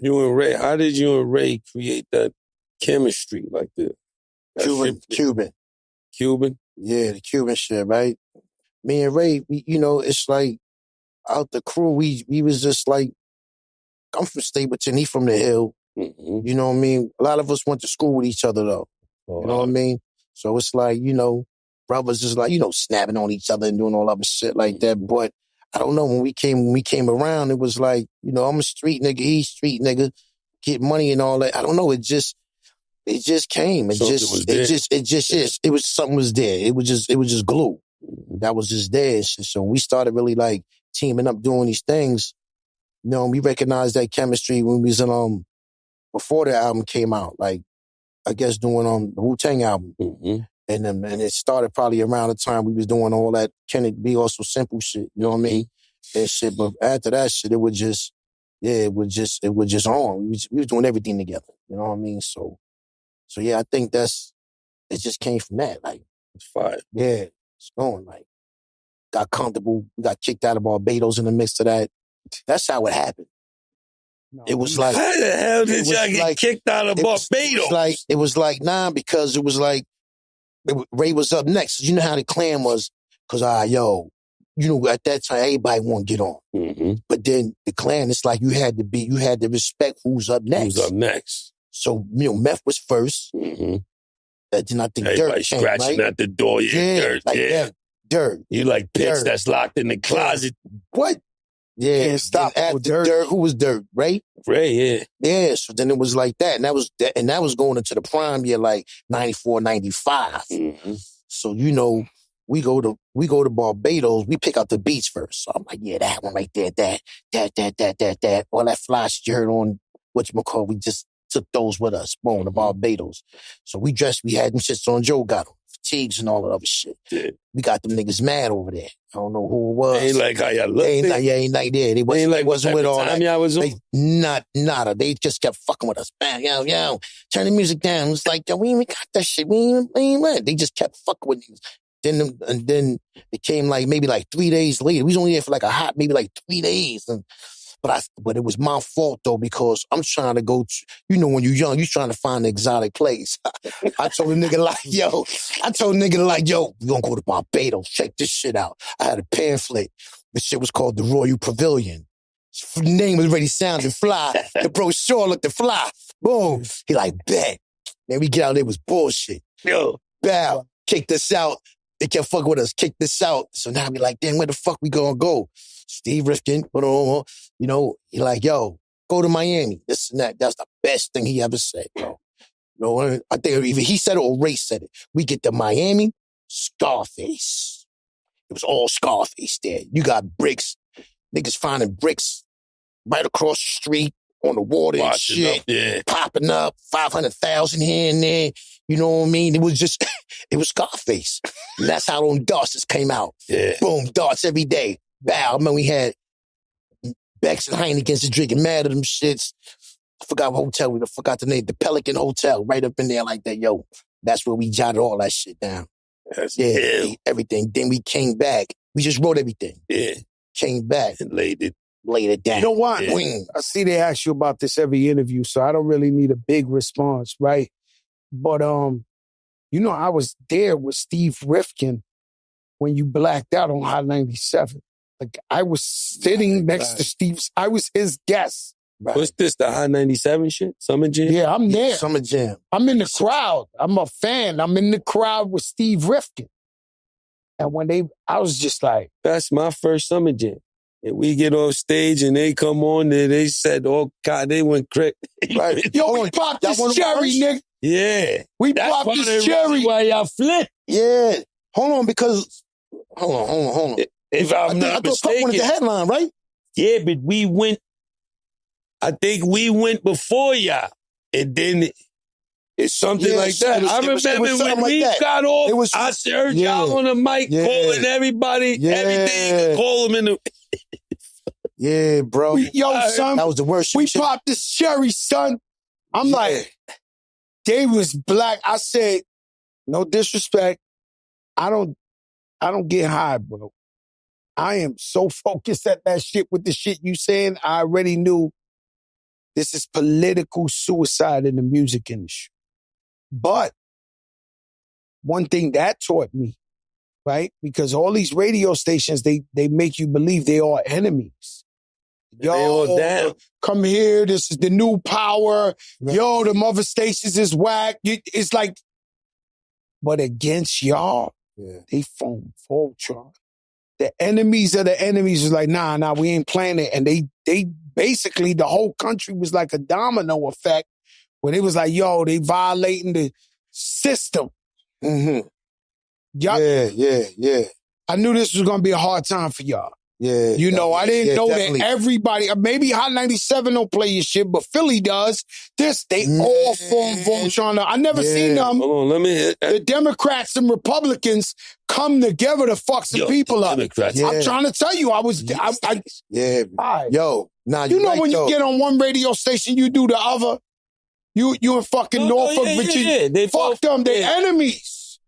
You and Ray, how did you and Ray create that chemistry like that? Cuban. Cuban? Yeah, the Cuban shit, right? Me and Ray, it's like out the crew, we was just like, I'm from Stapleton, he from the Hill. Mm-hmm. You know what I mean? A lot of us went to school with each other though. You know what I mean? So it's like, brothers just like, snapping on each other and doing all other shit like that. But I don't know, when we came around, it was like, I'm a street nigga, he's street nigga, get money and all that. I don't know, it just came. It was something was there. It was just glue. That was just there. So when we started really like teaming up doing these things, we recognized that chemistry when we was in before the album came out, like I guess doing the Wu-Tang album. Mm-hmm. And it started probably around the time we was doing all that Can It Be Also Simple shit, you know what I mean? And shit. But after that shit, it was just on. We was doing everything together. You know what I mean? So yeah, I think it just came from that. Like, it's fire. Yeah, it's going. Like, got comfortable. We got kicked out of Barbados in the midst of that. That's how it happened. No, it was like, how the hell did y'all get kicked out of Barbados? It was like, nah, because it was like, Ray was up next. You know how the clan was, because, at that time, everybody want to get on. Mm-hmm. But then the clan, it's like you had to respect who's up next. Who's up next? So, Meth was first. Mm-hmm. Then I think everybody Dirt came, scratching right? at the door. Dirt, Dirt. You like pigs that's locked in the closet. What? Yeah. Can't stop. After Dirt, who was Dirt? Ray? Ray, yeah. Yeah, so then it was like that. And that was going into the prime year, like 94, 95. Mm-hmm. So, we go to Barbados, we pick out the beats first. So I'm like, yeah, that one right there, that. All that fly shit you heard on whatchamacallit, we just took those with us, boom, to Barbados. So we had them shits on. Joe got them, fatigues and all that other shit. Yeah. We got them niggas mad over there. I don't know who it was. Ain't like how y'all looked. Ain't like that. They wasn't with all that. Y'all was on? Nada. They just kept fucking with us. Bam, yo, turn the music down. It's like, yo, we ain't even got that shit. We ain't ready. They just kept fucking with niggas. Then it came like maybe like 3 days later. We was only there for like a hot, maybe like 3 days. But it was my fault though, because I'm trying to go to, when you're young, you're trying to find an exotic place. I told the nigga like, yo, we gonna go to Barbados. Check this shit out. I had a pamphlet. The shit was called the Royal Pavilion. The name was already sounding fly. The brochure looked to fly. Boom. He like, bet. Man, we get out there, it was bullshit. Yo. Bow. Kicked us out. They kept fucking with us, kicked us out. So now we like, damn, where the fuck we gonna go? Steve Rifkin, he like, yo, go to Miami. This and that. That's the best thing he ever said, bro. I think either he said it or Ray said it. We get to Miami, Scarface. It was all Scarface there. You got bricks, niggas finding bricks right across the street on the water and shit. Popping up, 500,000 here and there. You know what I mean? It was Scarface. And that's how them darts came out. Yeah. Boom, darts every day. Bow. I remember we had Becks and Heinekens and drinking mad at them shits. I forgot what hotel we forgot the name. The Pelican Hotel, right up in there like that. Yo, that's where we jotted all that shit down. Everything. Then we came back. We just wrote everything. Yeah. Came back. And laid it down. You know what? Yeah. I see they ask you about this every interview, so I don't really need a big response, right? But, I was there with Steve Rifkin when you blacked out on Hot 97. Like, I was sitting next to Steve's. I was his guest. Right. What's this, the Hot 97 shit? Summer Jam? Yeah, I'm there. Summer Jam. I'm in the crowd. I'm a fan. I'm in the crowd with Steve Rifkin. And I was just like... That's my first Summer Jam. And we get off stage and they come on and they said, oh, God, they went crazy. Right. Yo, we popped this cherry, nigga. Yeah. We popped this cherry. Why y'all flip? Yeah. Hold on, because... Hold on. If I'm not I thought mistaken. wanted the headline, right? Yeah, but I think we went before y'all. And then it's something like that. I remember when we got off, I heard y'all on the mic calling everybody, everything, call them in the... Yeah, bro. Son, that was the worst shit. We shit. popped this cherry, son. I'm like, they was black. I said, no disrespect. I don't get high, bro. I am so focused at that shit with the shit you saying. I already knew This is political suicide in the music industry. But one thing that taught me, right? Because all these radio stations, they make you believe they are enemies. Yo, they all down. Come here, this is the new power. Right. Yo, the mother stations is whack. It's like, but against y'all, they form Voltron. The enemies of the enemies was like, nah, we ain't playing it. And they basically, the whole country was like a domino effect when it was like, yo, they violating the system. Mm-hmm. Yeah. I knew this was going to be a hard time for y'all. Yeah. You know, I didn't know definitely. that everybody, maybe Hot 97 don't play your shit, but Philly does. They all form Voltron. I never seen them. Hold on, let me hit that. The Democrats and Republicans come together to fuck some people up. Democrats. I'm trying to tell you, Yo, nah, you know right, when though. you get on one radio station, you do the other. You in fucking Norfolk, Virginia. They fuck them, they enemies.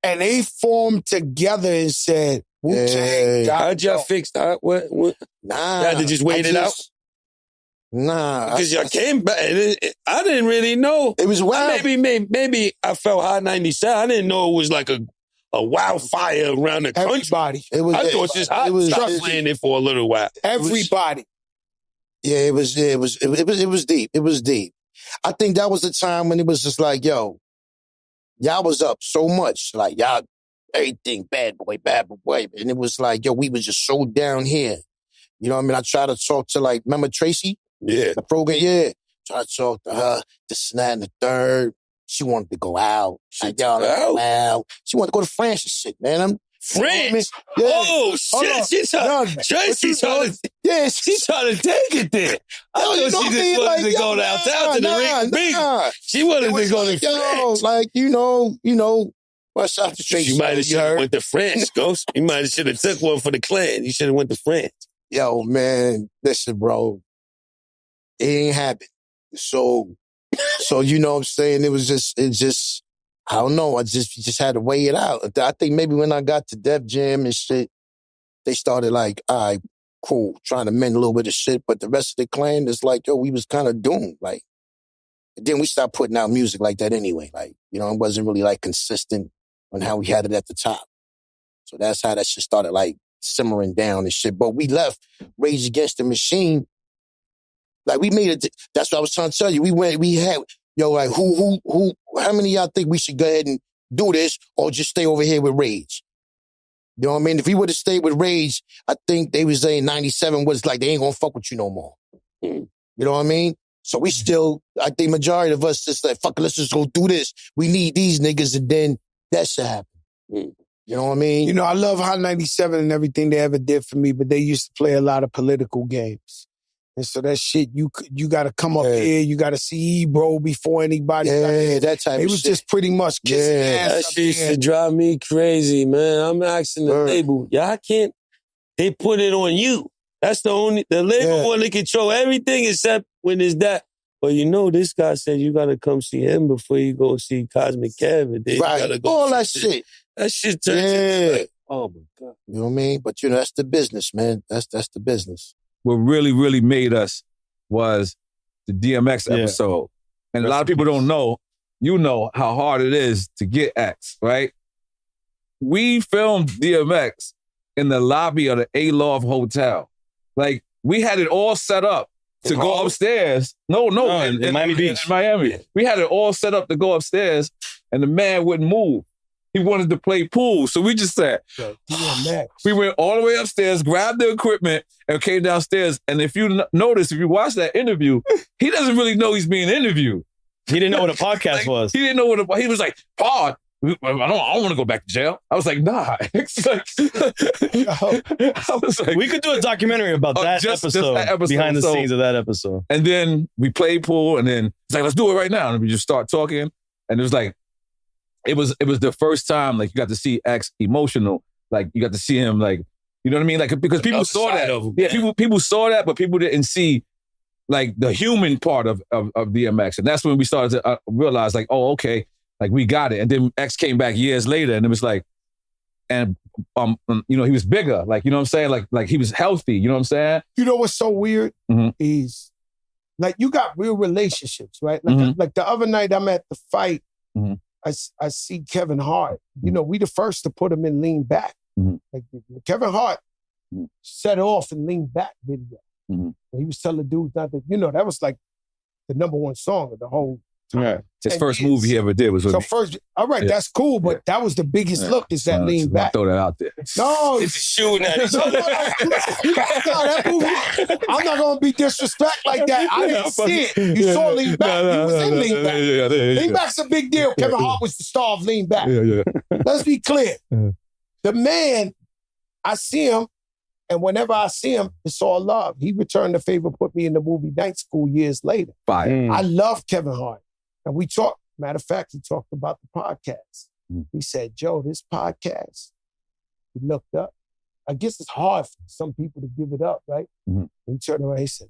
And they formed together and said, Wu-Tang. How'd y'all fix that? What? Nah. Y'all had to just wait it out? Nah. Because y'all came back. I didn't really know. It was wild. Maybe I felt Hot 97. I didn't know it was like a wildfire around the country. Everybody. I thought it's just hot. Stop playing it for a little while. Everybody. It was deep. It was deep. I think that was the time when it was just like, yo, y'all was up so much. Like, y'all, everything, bad boy. And it was like, yo, we was just so down here. You know what I mean? I tried to talk to, like, remember Tracy? Yeah. The program, yeah. Tried to talk to her, this and that and the third. She wanted to go out. Like, y'all, wow. She wanted to go to France and shit, man. France? Yeah. Oh, shit. She's trying to take it there. I thought she just wanted to go downtown to the ring. She wanted to go to France. Like, you know, what's up to Tracy? You might have went to France, Ghost. You might have should have took one for the clan. You should have went to France. Yo, man, listen, bro. It ain't happened. So you know what I'm saying? It just, I don't know. I just had to weigh it out. I think maybe when I got to Def Jam and shit, they started like, all right, cool, trying to mend a little bit of shit. But the rest of the clan is like, yo, we was kind of doomed. Like, and then we stopped putting out music like that anyway. Like, you know, it wasn't really like consistent on how we had it at the top. So that's how that shit started like simmering down and shit. But we left Rage Against the Machine. Like, we made it. That's what I was trying to tell you. We had, yo, like, how many of y'all think we should go ahead and do this or just stay over here with Rage? You know what I mean? If we would have stayed with Rage, I think they was saying 97 was like, they ain't gonna fuck with you no more. You know what I mean? So we still, I think majority of us just like, fuck it, let's just go do this. We need these niggas, and then that shit happen. You know what I mean? You know, I love Hot 97 and everything they ever did for me, but they used to play a lot of political games. And so that shit, you got to come up here, you got to see Ebro before anybody. Yeah, that type of shit. It was just pretty much kissing ass. That shit used to drive me crazy, man. I'm asking the label, y'all can't, they put it on you. That's the label want to control everything except when it's that. Well, you know, this guy said you got to come see him before you go see Cosmic Kevin. Right, all that shit. That shit turns into like, oh my God. You know what I mean? But you know, that's the business, man. That's the business. What really, really made us was the DMX episode. And a lot of people don't know, you know how hard it is to get X, right? We filmed DMX in the lobby of the A-Love Hotel. Like, we had it all set up to go upstairs. No, in Miami Beach. In Miami. We had it all set up to go upstairs, and the man wouldn't move. He wanted to play pool. So we just said, we went all the way upstairs, grabbed the equipment, and came downstairs. And if you notice, if you watch that interview, he doesn't really know he's being interviewed. He didn't know what a podcast was. He didn't know he was like, pod. I don't want to go back to jail. I was like, nah. It's like, I was like, we could do a documentary about that episode, behind the scenes of that episode. And then we played pool, and then it's like, let's do it right now. And we just start talking. And it was like, it was the first time, like, you got to see X emotional. Like, you got to see him, like, you know what I mean? Like, because people saw that. Yeah, people saw that, but people didn't see, like, the human part of DMX. And that's when we started to realize, like, oh, okay, like, we got it. And then X came back years later, and it was like, and, you know, he was bigger. Like, you know what I'm saying? Like he was healthy, you know what I'm saying? You know what's so weird? Is like you got real relationships, right? Like the other night I'm at the fight, I see Kevin Hart. You know, we the first to put him in Lean Back. Like Kevin Hart set off and Lean Back video. He was telling dudes not to, you know, that was like the #1 song of the whole time. Yeah. His first movie he ever did was with so first, all right, that's cool, but that was the biggest look is that Lean Back. Throw that out there. No, It's shooting at each no, other. that movie, I'm not gonna be disrespect like that. I didn't see it. You saw Lean Back. He was in Lean Back. Lean Back's a big deal. Kevin Hart was the star of Lean Back. Let's be clear. The man, I see him, and whenever I see him, it's all love. He returned the favor, put me in the movie Night School years later. I love Kevin Hart. And we talked, matter of fact, he talked about the podcast. He said, Joe, this podcast, he looked up. I guess it's hard for some people to give it up, right? He turned around, he said,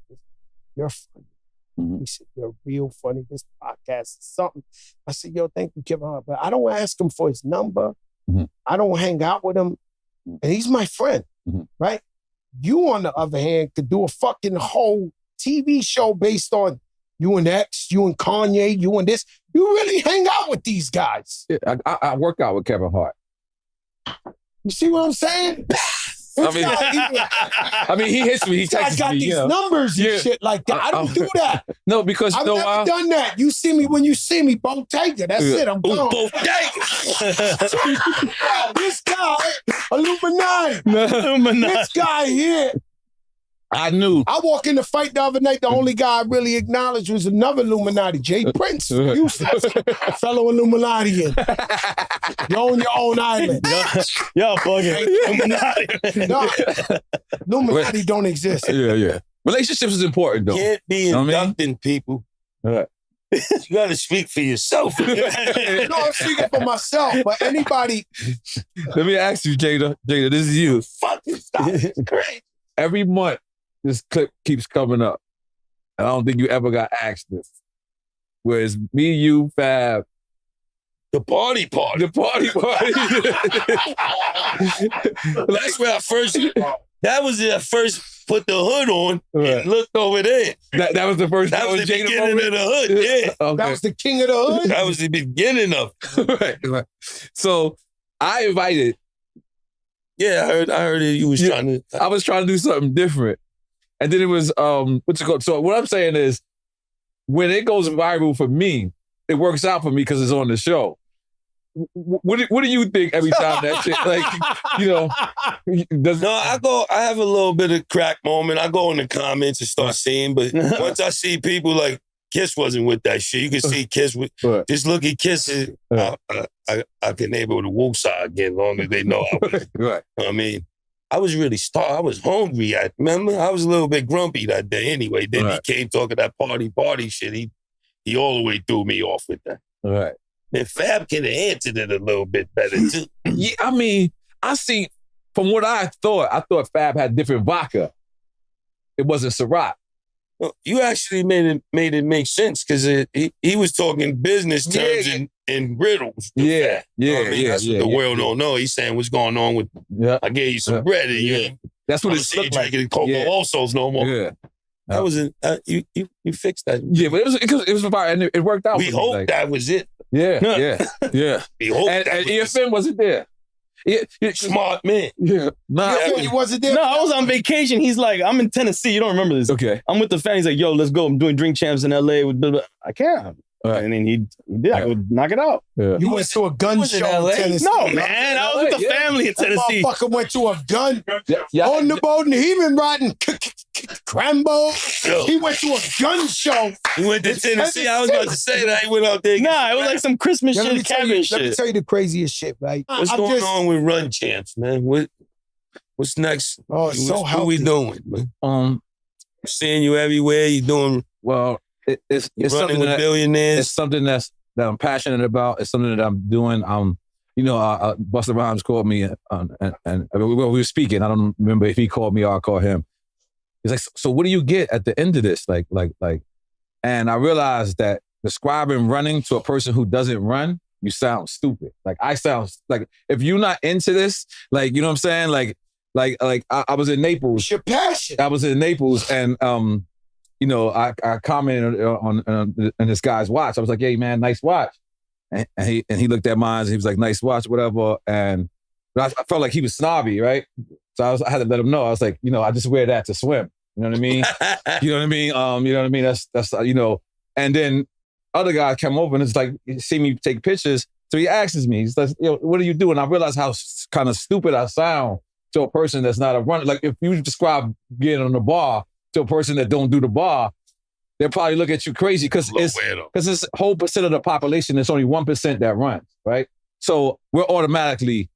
you're funny. He said, you're real funny. This podcast is something. I said, yo, thank you, Kevin Hart. But I don't ask him for his number. I don't hang out with him. And he's my friend, right? You, on the other hand, could do a fucking whole TV show based on you and X, you and Kanye, you and this. You really hang out with these guys. Yeah, I work out with Kevin Hart. You see what I'm saying? I mean, he hits me. He texts me. I got these numbers and shit like that. I don't do that. No, because I've never done that. You see me when you see me, Bottega. That's it. I'm gone. This guy, Illuminati. This guy here. I knew. I walk in the fight the other night. The only guy I really acknowledged was another Illuminati, Jay Prince. Useless. Fellow Illuminati. You own your own island. Yo, bugging. Illuminati don't exist. Yeah. Relationships is important, though. Can't be inducting people. You got to speak for yourself. No, I'm speaking for myself, but anybody. Let me ask you, Jada. Jada, this is you. Fucking stop. It's crazy. Every month, this clip keeps coming up. I don't think you ever got asked this. Whereas me, you, Fab. The party. The party. That's where I first, that was the first put the hood on and looked over there. That was the first. That was the beginning of the hood, yeah. Okay. That was the king of the hood? That was the beginning of it. Right. So I invited. Yeah, I heard it. You was trying to. I was trying to do something different. And then it was, what's it called? So what I'm saying is, when it goes viral for me, it works out for me because it's on the show. What do you think every time that shit, like, you know? No, I have a little bit of crack moment. I go in the comments and start seeing, but once I see people like, Kiss wasn't with that shit. You can see Kiss with, just look at Kiss. I can able to woo side again, long as they know I was. Right. I mean, I was really starved. I was hungry. Remember, I was a little bit grumpy that day anyway. Then he came talking that party shit. He all the way threw me off with that. Right. And Fab could have answered it a little bit better too. Yeah, I mean, I see, from what I thought Fab had different vodka. It wasn't Ciroc. Well, you actually made it make sense because he was talking business terms and riddles. Yeah. That's what the world don't know. He's saying what's going on with. I gave you some bread. And that's what it looked like. Drinking Coco Alsos no more. Yeah. That was you fixed that. Yeah, but it was fire and it worked out. We hope that was it. Yeah. We hope and EFN wasn't there. Smart man. Yeah. He wasn't there. No, I was on vacation. He's like, I'm in Tennessee. You don't remember this. Okay. I'm with the fan. He's like, yo, let's go. I'm doing Drink Champs in LA. With blah, blah. I can't. Right. And then he did. I would knock it out. Yeah. You went to a gun show in Tennessee. No, man. I was with the family in Tennessee. That motherfucker went to a gun on the boat and he been riding Crambo. He went to a gun show. He went to Tennessee. I was about to say that. He went out there. Nah, it was like some Christmas shit, cabin shit. Let me tell you the craziest shit, right? What's going on with Run Champs, man? What's next? Oh, it's so healthy. What we doing, man? Seeing you everywhere. You doing well. It's running something with billionaires. It's something that I'm passionate about. It's something that I'm doing. Busta Rhymes called me and we were speaking. I don't remember if he called me or I called him. He's like, so what do you get at the end of this? Like, and I realized that describing running to a person who doesn't run, you sound stupid. Like I sound like if you're not into this, like, you know what I'm saying? Like I was in Naples. It's your passion. I was in Naples and I commented on this guy's watch. I was like, "Hey man, nice watch," and he looked at mine. And he was like, "Nice watch, whatever." And I felt like he was snobby, right? So I had to let him know. I was like, I just wear that to swim. You know what I mean? You know what I mean? You know what I mean? That's And then other guy came over and it's like, he see me take pictures. So he asks me, he's like, what are you doing? I realize how kind of stupid I sound to a person that's not a runner. Like if you describe getting on the bar to a person that don't do the bar, they'll probably look at you crazy because it's whole percent of the population, it's only 1% that runs, right? So we're automatically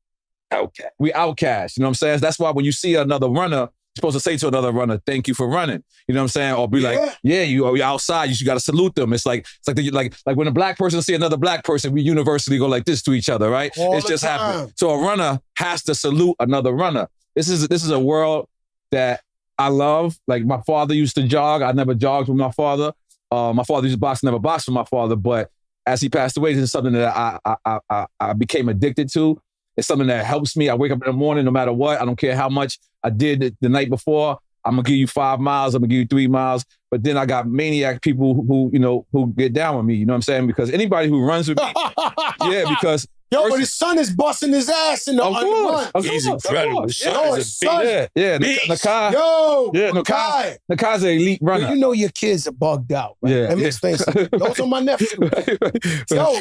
outcast. We outcast, you know what I'm saying? That's why when you see another runner, you're supposed to say to another runner, "Thank you for running." You know what I'm saying? Or be like, "Yeah, you're outside. You got to salute them." It's like when a black person see another black person, we universally go like this to each other, right? It's just happened. So a runner has to salute another runner. This is a world that I love. Like my father used to jog. I never jogged with my father. My father used to box. Never boxed with my father. But as he passed away, this is something that I became addicted to. It's something that helps me. I wake up in the morning, no matter what. I don't care how much I did the night before. I'm going to give you 5 miles. I'm going to give you 3 miles. But then I got maniac people who get down with me. You know what I'm saying? Because anybody who runs with me, because... Yo, but his son is busting his ass in the run. He's incredible. His son. Nakai. Nakai's an elite runner. Well, you know your kids are bugged out, right? Yeah. That makes sense. Those are my nephews. Yo,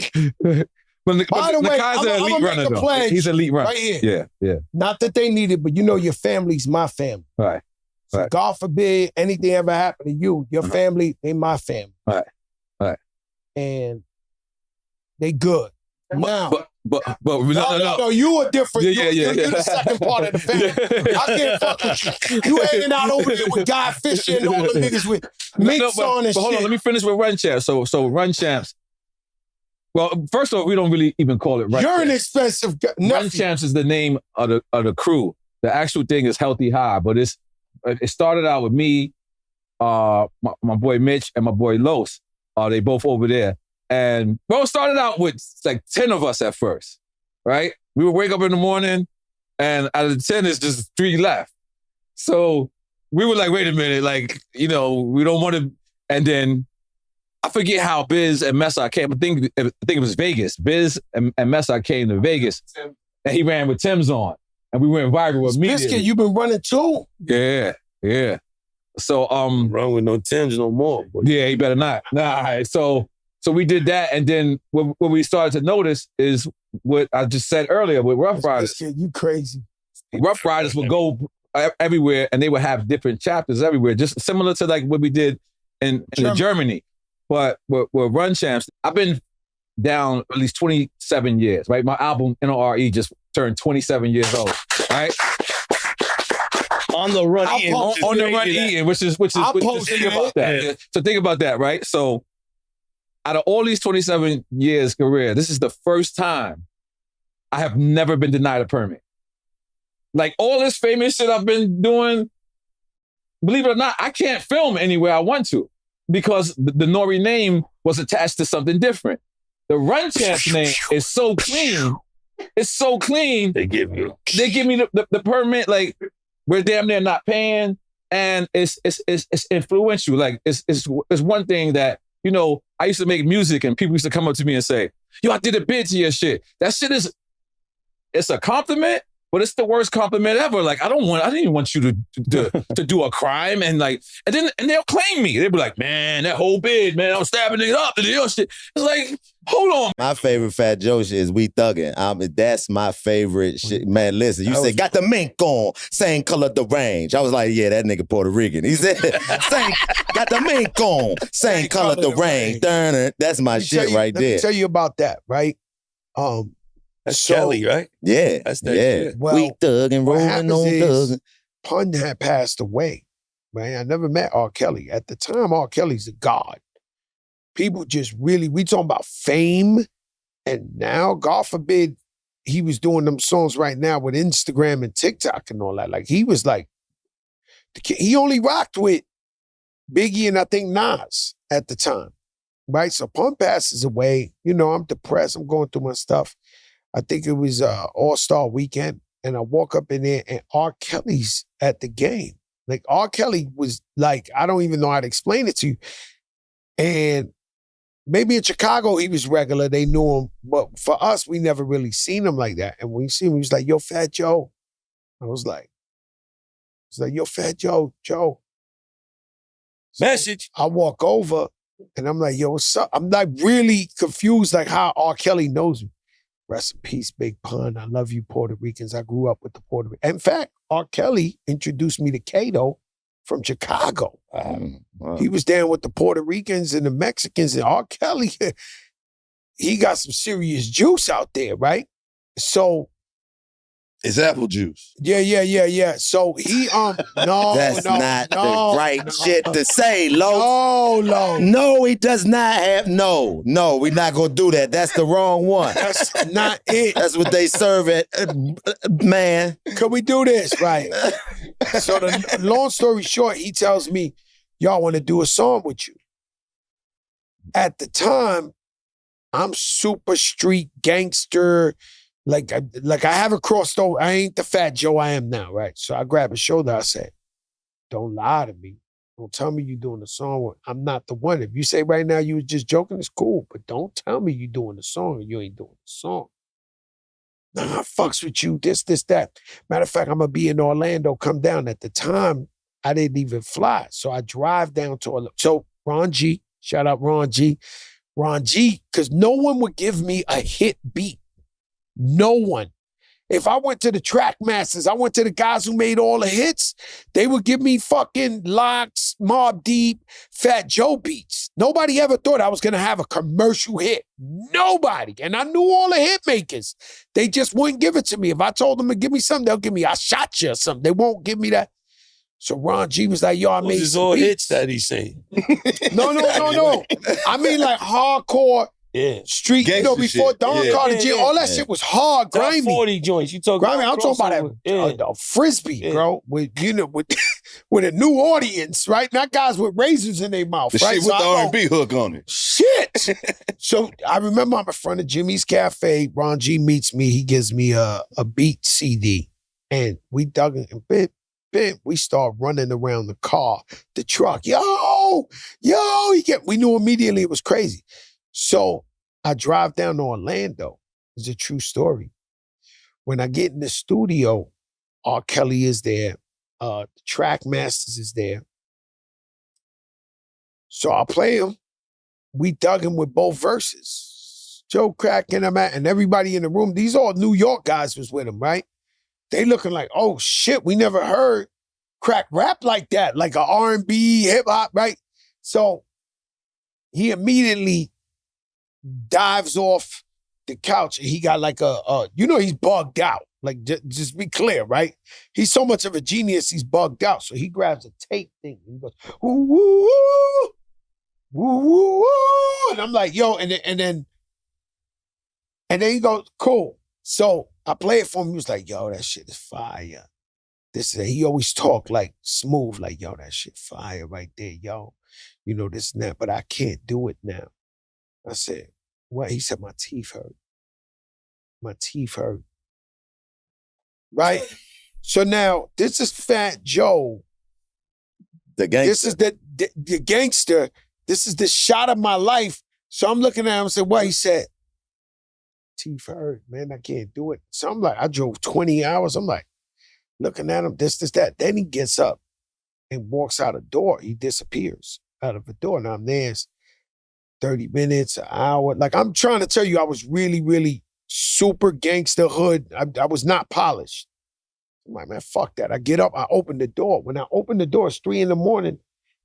by the way, I'm going to make a pledge. He's an elite runner. Right here. Yeah. Not that they need it, but your family's my family. Right. So God forbid anything ever happen to you, your family, they my family. Right. And they good. Now. But no, you are different. You're the second part of the family. I can't fuck with you. You hanging out over there with Guy Fisher and all the niggas with minks on and shit. Hold on, let me finish with Run Champs. So Run Champs. Well, first of all, we don't really even call it Run Champs. You're an expensive nephew. Run Champs is the name of the crew. The actual thing is Healthy High, but it started out with me, my boy Mitch, and my boy Los. They both over there. And bro, started out with like 10 of us at first, right? We would wake up in the morning and out of the 10, it's just 3 left. So we were like, wait a minute, we don't want to. And then I forget how Biz and Messa came. I think it was Vegas. Biz and Messa came to Vegas and he ran with Tim's on and we went viral immediately. Biscuit, you been running too? Yeah. So, run with no Tim's no more. Boy. Yeah, he better not. Nah, So we did that, and then what we started to notice is what I just said earlier with Rough Riders. You crazy. Rough Riders would go everywhere, and they would have different chapters everywhere, just similar to like what we did in Germany. But with Run Champs, I've been down at least 27 years, right? My album, NORE, just turned 27 years old, right? On the run eating. On the run eating, which is think about that. Yeah. So think about that, right? So out of all these 27 years career, this is the first time I have never been denied a permit. Like all this famous shit I've been doing, believe it or not, I can't film anywhere I want to because the Nori name was attached to something different. The Run Champs name is so clean. It's so clean. They give me the permit, like we're damn near not paying. And it's influential. Like it's one thing that, I used to make music and people used to come up to me and say, yo, I did a bid to your shit. That shit it's a compliment, but it's the worst compliment ever. Like, I didn't even want you to do a crime and they'll claim me. They'll be like, man, that whole bid, man, I'm stabbing it up and your shit. It's like, hold on. My favorite Fat Joe shit is We Thuggin'. That's my favorite shit. Man, listen, you said, got the mink on, same color the range. I was like, yeah, that nigga Puerto Rican. He said, got the mink on, same color the range. That's my shit right there. Let me tell you about that, right? That's Kelly, right? Yeah. That's that shit. Well, we thuggin', rolling on thuggin'. Pun had passed away, right? I never met R. Kelly. At the time, R. Kelly's a god. People just really, we talking about fame, and now, God forbid, he was doing them songs right now with Instagram and TikTok and all that. Like, he was like, he only rocked with Biggie and I think Nas at the time, right? So Pun passes away. I'm depressed. I'm going through my stuff. I think it was All-Star Weekend, and I walk up in there, and R. Kelly's at the game. Like R. Kelly was like, I don't even know how to explain it to you. And maybe in Chicago he was regular, they knew him. But for us, we never really seen him like that. And when you see him, he was like, yo, Fat Joe. I was like, yo, Fat Joe, Joe. Message. I walk over and I'm like, yo, what's up? I'm like really confused, like how R. Kelly knows me. Rest in peace, Big Pun. I love you, Puerto Ricans. I grew up with the Puerto Ricans. In fact, R. Kelly introduced me to Kato from Chicago. Wow. He was down with the Puerto Ricans and the Mexicans, and R. Kelly, he got some serious juice out there, right? So it's apple juice. Yeah. So he no, that's not the right shit to say, Lo. No, he does not have. No, we're not gonna do that. That's the wrong one. That's not it. That's what they serve at, man. Could we do this right? So the long story short, he tells me, y'all want to do a song with you. At the time, I'm super street gangster. Like I haven't crossed over. I ain't the Fat Joe I am now, right? So I grab his shoulder. I said, don't lie to me. Don't tell me you're doing a song with, I'm not the one. If you say right now you was just joking, it's cool. But don't tell me you're doing a song and you ain't doing a song. Nah, I fucks with you, this, that. Matter of fact, I'm going to be in Orlando, come down. At the time, I didn't even fly. So I drive down to Orlando. So Ron G, shout out Ron G, because no one would give me a hit beat. No one. If I went to the track masters, I went to the guys who made all the hits, they would give me fucking Locks, Mobb Deep, Fat Joe beats. Nobody ever thought I was going to have a commercial hit. Nobody. And I knew all the hit makers. They just wouldn't give it to me. If I told them to give me something, they'll give me, I shot you or something. They won't give me that. So Ron G was like, yo, I made some all beats. hits that he's saying. No. I mean like hardcore. Yeah. Street, before Don Carter G, all that shit was hard, grimy. Top 40 joints. You talking grimy, I'm talking about a frisbee, bro, with with a new audience, right? Not guys with razors in their mouth, the right? shit with the R&B hook on it. Shit. So I remember I'm in front of Jimmy's Cafe. Ron G meets me. He gives me a beat CD, and we dug it and bit. We start running around the car, the truck. Yo, we knew immediately it was crazy. So I drive down to Orlando. It's a true story. When I get in the studio, R. Kelly is there. The track masters is there. So I'll play him. We dug him with both verses. Joe Crack and and everybody in the room. These all New York guys was with him, right? They looking like, oh shit, we never heard Crack rap like that, like a R&B, hip hop, right? So he immediately dives off the couch and he got like he's bugged out. Like, just be clear, right? He's so much of a genius, he's bugged out. So he grabs a tape thing and he goes, woo, woo, woo, woo, woo, woo. And I'm like, yo, and then he goes, cool. So I play it for him. He was like, yo, that shit is fire. He always talk like smooth, like, yo, that shit fire right there, yo. You know, this and that, but I can't do it now. I said, what? He said, my teeth hurt. My teeth hurt. Right? So now, this is Fat Joe. The gangster. This is the gangster. This is the shot of my life. So I'm looking at him and said, what? He said, teeth hurt, man. I can't do it. So I'm like, I drove 20 hours. I'm like, looking at him, this, that. Then he gets up and walks out a door. He disappears out of the door. Now I'm there. 30 minutes, an hour. Like, I'm trying to tell you, I was really, really super gangster hood. I was not polished. I'm like, man, fuck that. I get up, I open the door. When I open the door, it's 3 a.m.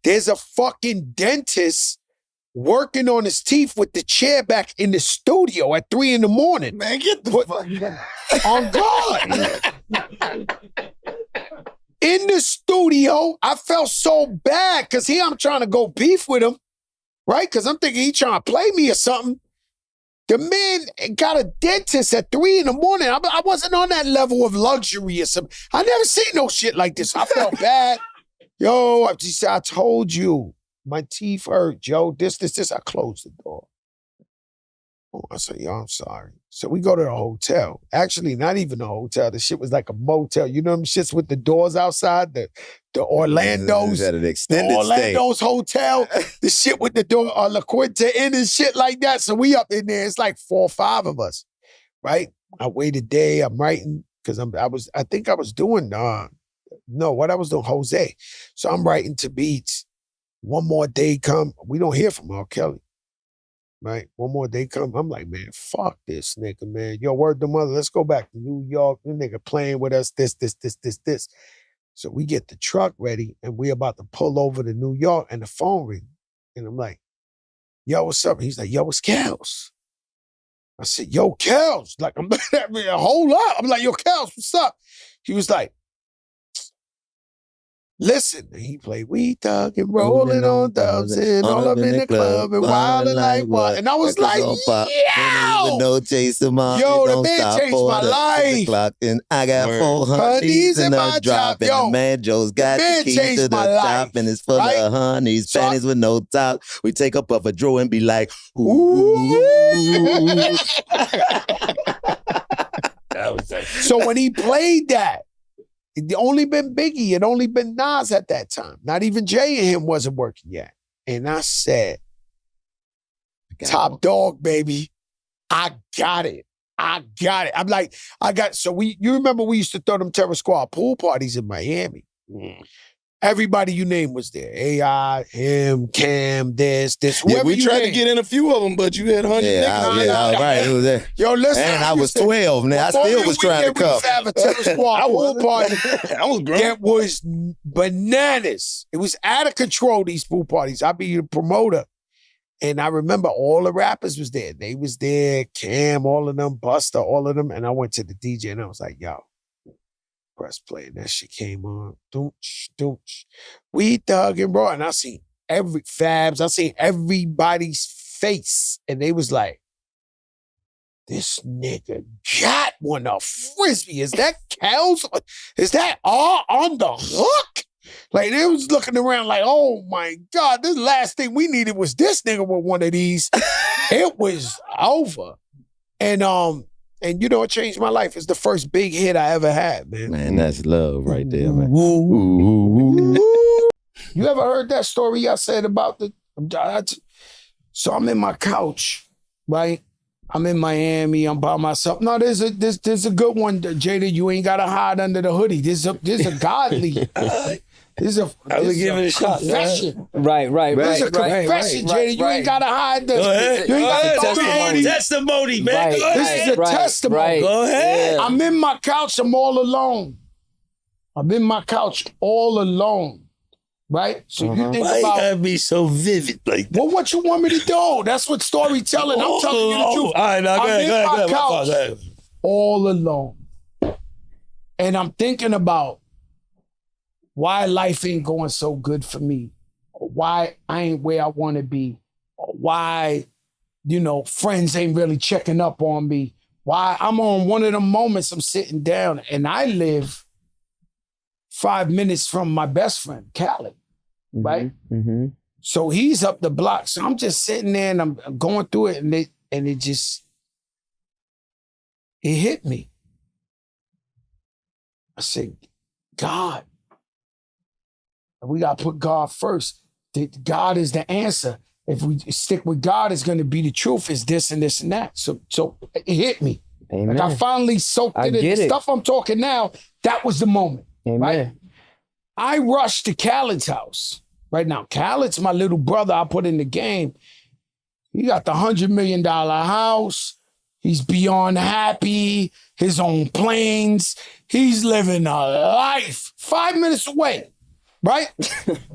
There's a fucking dentist working on his teeth with the chair back in the studio at 3 a.m. Man, get the fuck on God. In the studio, I felt so bad because I'm trying to go beef with him. Right? Because I'm thinking he trying to play me or something. The man got a dentist at 3 a.m. I wasn't on that level of luxury or something. I never seen no shit like this. I felt bad. Yo, I told you, my teeth hurt, Joe. This. I closed the door. Oh, I said, yo, I'm sorry. So we go to the hotel. Actually, not even a hotel. The shit was like a motel. You know them shits with the doors outside? The Orlando's. Had an extended the Orlando's hotel. The shit with the door, La Quinta Inn and shit like that. So we up in there. It's like 4 or 5 of us, right? I wait a day. I'm writing because I think I was doing, what I was doing, Jose. So I'm writing to beats. One more day come. We don't hear from R. Kelly. Right? One more day come. I'm like, man, fuck this nigga, man. Yo, word to mother, let's go back to New York. This nigga playing with us, this. So we get the truck ready and we about to pull over to New York and the phone ring. And I'm like, yo, what's up? He's like, yo, it's Kels. I said, yo, Kels. Like, I'm hold up. I'm like, yo, Kels, what's up? He was like, listen, he played We Thug and Rolling on Dubs and all up in the club and wildin' like what? And I was like, yo! No chaser, mom. Yo, the man changed my life. Clock and I got 4 honeys in the drop. And the man Joe's got the key to the top and it's full of honeys, panties with no top. We take a puff of Drew and be like, ooh. So when he played that, it only been Biggie, it only been Nas at that time. Not even Jay and him wasn't working yet. And I said, top dog, baby. I got it. I'm like, you remember we used to throw them Terror Squad pool parties in Miami. Everybody you name was there. AI, him, Cam, this. Yeah, we tried to get in a few of them, but you had 100 niggas. Right. It was there. Yo, listen. And I was 12, man. I still was trying to come. We used to have a Terror Squad pool party. I was grown. That was bananas. It was out of control, these pool parties. I'd be the promoter. And I remember all the rappers was there. They was there, Cam, all of them, Buster, all of them. And I went to the DJ and I was like, yo, press play. And that shit came on. Doonch, doonch. We Thug and Raw. And I seen I seen everybody's face. And they was like, this nigga got one of Frisbee. Is that Kels? Is that all on the hook? Like, they was looking around like, oh my God, this last thing we needed was this nigga with one of these. It was over. And you know, it changed my life. It's the first big hit I ever had, man. Man, that's love right there, man. You ever heard that story I said about so I'm in my couch, right? I'm in Miami. I'm by myself. No, there's a good one, Jada. You ain't gotta hide under the hoodie. There's a godly. This is a confession. Right. There's a confession, Jada. You ain't gotta hide the. You ain't gotta testimony, man. This is a testimony. Go ahead. Yeah. I'm in my couch. I'm all alone. Right? So you think Why about. you gotta be so vivid like that? Well, what you want me to do? That's what storytelling. I'm telling you the truth. All right, now, I'm in my couch, go ahead. all alone. And I'm thinking about why life ain't going so good for me, or why I ain't where I want to be, or why, friends ain't really checking up on me, why I'm on one of them moments I'm sitting down and I live 5 minutes from my best friend, Khaled, right? Mm-hmm. So he's up the block. So I'm just sitting there and I'm going through it and it hit me. I said, God, we got to put God first. God is the answer. If we stick with God, it's going to be the truth. It's this and this and that. So it hit me. Amen. Like I finally soaked it in. The stuff I'm talking now, that was the moment. Amen. Right? I rushed to Khaled's house. Right now, Khaled's my little brother I put in the game. He got the $100 million house. He's beyond happy. His own planes. He's living a life 5 minutes away. Right?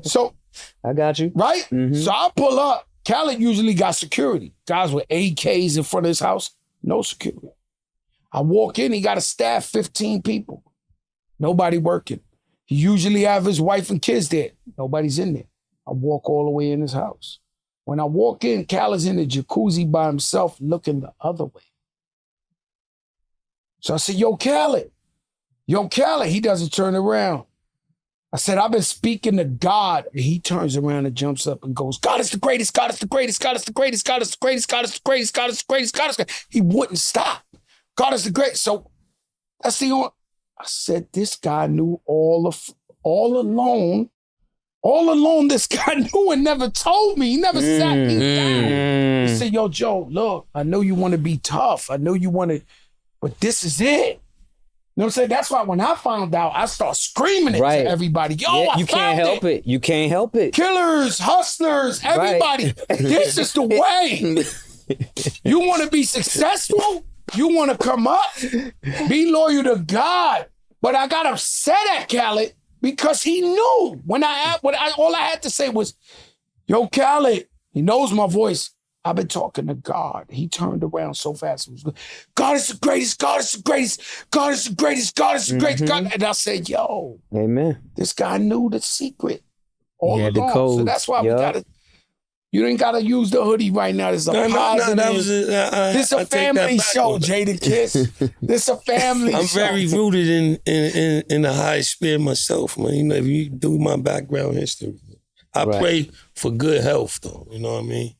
So I got you. Right? Mm-hmm. So I pull up. Khaled usually got security. Guys with AKs in front of his house, no security. I walk in, he got a staff, 15 people. Nobody working. He usually have his wife and kids there. Nobody's in there. I walk all the way in his house. When I walk in, Khaled's in the jacuzzi by himself looking the other way. So I said, yo, Khaled. He doesn't turn around. I said, I've been speaking to God. And he turns around and jumps up and goes, God is the greatest, God is the greatest, God is the greatest, God is the greatest, God is the greatest, God is the greatest, God is the greatest. He wouldn't stop. God is the greatest. So that's the only, I said, this guy knew all along, this guy knew and never told me. He never sat me down. He said, yo, Joe, look, I know you want to be tough. I know you want to, but this is it. You know what I'm saying? That's why when I found out, I start screaming it to everybody. Yo, you can't help it. You can't help it. Killers, hustlers, everybody. This is the way. You want to be successful? You want to come up? Be loyal to God. But I got upset at Khaled because he knew when all I had to say was, yo, Khaled, he knows my voice. I've been talking to God. He turned around so fast. God is the greatest. God is the greatest. God is the greatest. God is the greatest. God. And I said, yo, amen. This guy knew the secret all along. The code. So that's why we got to, you ain't got to use the hoodie right now. This is a positive. This is a family show, Jadakiss. This is a family show. I'm very rooted in the high spirit myself, man. You know, if you do my background history, I pray for good health, though. You know what I mean?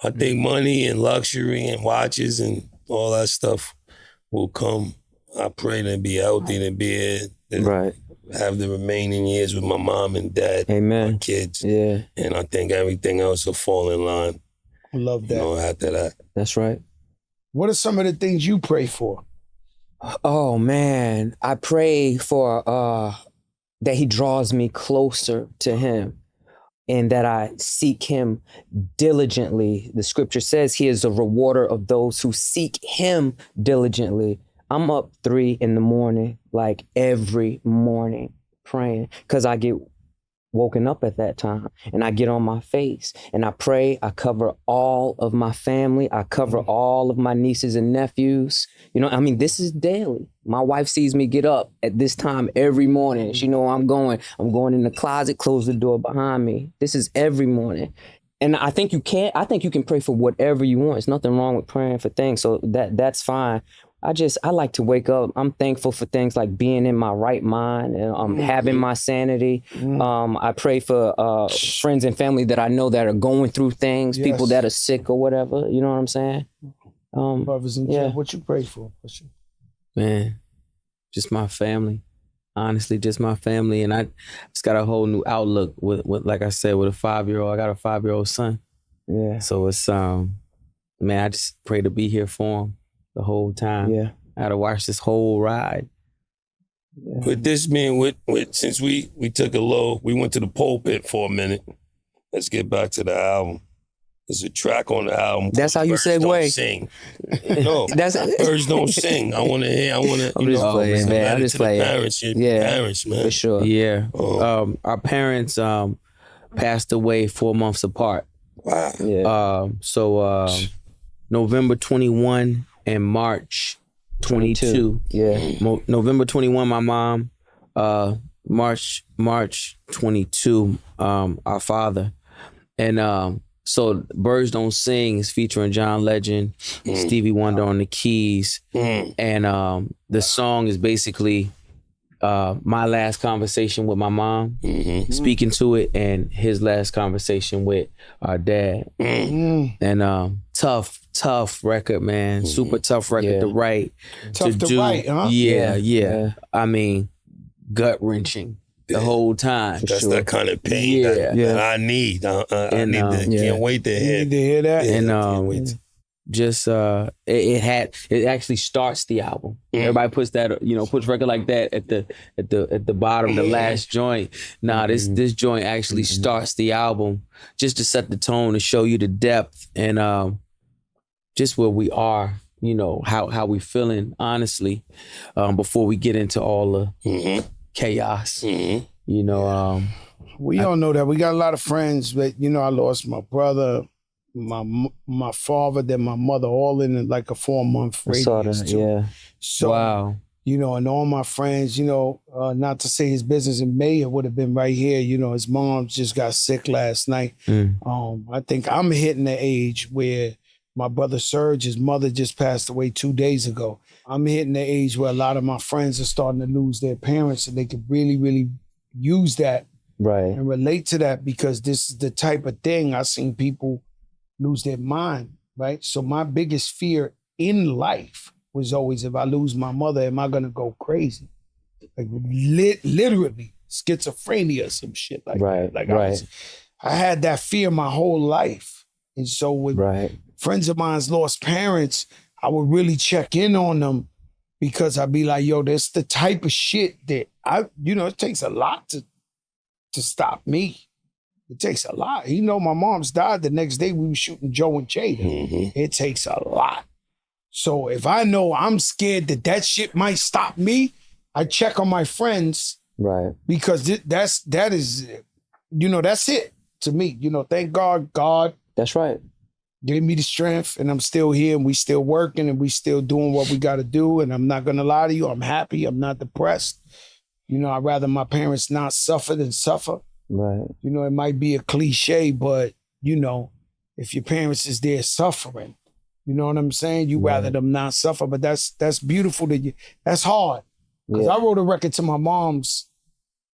I think money and luxury and watches and all that stuff will come. I pray to be healthy, to be here, have the remaining years with my mom and dad, my kids. Yeah. And I think everything else will fall in line. I love that. You know, after that. That's right. What are some of the things you pray for? Oh, man. I pray for that he draws me closer to him. And that I seek him diligently. The scripture says he is a rewarder of those who seek him diligently. I'm up 3 a.m, like every morning praying, because I get woken up at that time and I get on my face and I pray. I cover all of my family. I cover all of my nieces and nephews. You know, I mean, this is daily. My wife sees me get up at this time every morning. She know I'm going in the closet, close the door behind me. This is every morning. And I think you can pray for whatever you want. There's nothing wrong with praying for things. So that's fine. I like to wake up. I'm thankful for things like being in my right mind and having my sanity. I pray for friends and family that I know that are going through things, people that are sick or whatever. You know what I'm saying? Brothers and sisters, what you pray for? Man, just my family. Honestly, just my family. And I just got a whole new outlook with like I said, with a 5-year-old. I got a 5-year-old son. Yeah. So it's, man, I just pray to be here for him the whole time. Yeah. I had to watch this whole ride. Yeah. With this being, since we took a low, we went to the pulpit for a minute. Let's get back to the album. There's a track on the album. That's how you segue. Don't sing. No, birds don't sing. I want to hear. I'm just playing, man. I'm just playing. Parents, man. For sure. Yeah. Our parents passed away 4 months apart. Wow. Yeah. So November 21 and March 22. Yeah. November 21, my mom. March 22, our father. And so Birds Don't Sing is featuring John Legend, Stevie Wonder on the keys. And the song is basically my last conversation with my mom, speaking to it, and his last conversation with our dad. And tough record, man. Super tough record to write. Tough to write, huh? Yeah. I mean, gut-wrenching. The whole time. That's that kind of pain that I need. I can't wait to hear. You need to hear that. And just it actually starts the album. Everybody puts that, puts record like that at the bottom, the last joint. Nah, this joint actually starts the album just to set the tone, to show you the depth and just where we are. How we feeling honestly, before we get into all the chaos. We all know that. We got a lot of friends, but I lost my brother, my father, then my mother, all in like a 4-month radius too. Yeah. So wow. And all my friends, not to say his business in May, it would have been right here. His mom just got sick last night. I think I'm hitting the age where my brother Serge, his mother just passed away 2 days ago. I'm hitting the age where a lot of my friends are starting to lose their parents, and they could really, really use that right, and relate to that, because this is the type of thing I've seen people lose their mind, right? So my biggest fear in life was always, if I lose my mother, am I gonna go crazy? Like literally schizophrenia or some shit like that. Like I had that fear my whole life. And so with friends of mine's lost parents, I would really check in on them, because I'd be like, yo, that's the type of shit that it takes a lot to stop me. It takes a lot. You know, my mom's died the next day we were shooting Joe and Jada. Mm-hmm. It takes a lot. So if I know I'm scared that shit might stop me, I check on my friends. Right. Because that is, that's it to me. Thank God. That's right. Gave me the strength, and I'm still here, and we still working, and we still doing what we got to do. And I'm not going to lie to you. I'm happy. I'm not depressed. I'd rather my parents not suffer than suffer. Right. It might be a cliche, but, if your parents is there suffering, you know what I'm saying? You rather them not suffer, but that's beautiful to you. That's hard. Because I wrote a record to my mom's.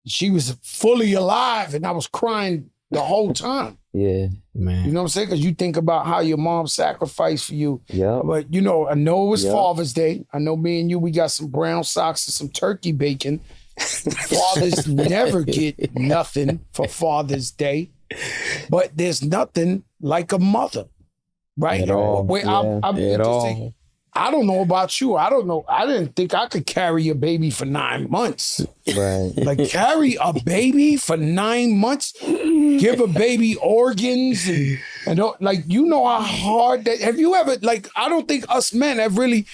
She was fully alive, and I was crying the whole time. Yeah, man. You know what I'm saying? Because you think about how your mom sacrificed for you. Yeah. But, I know it was Father's Day. I know me and you, we got some brown socks and some turkey bacon. Fathers never get nothing for Father's Day. But there's nothing like a mother, right? At all. I don't know about you. I don't know. I didn't think I could carry a baby for 9 months. Right. Like, carry a baby for 9 months? Give a baby organs and how hard that. Have you ever, I don't think us men have really,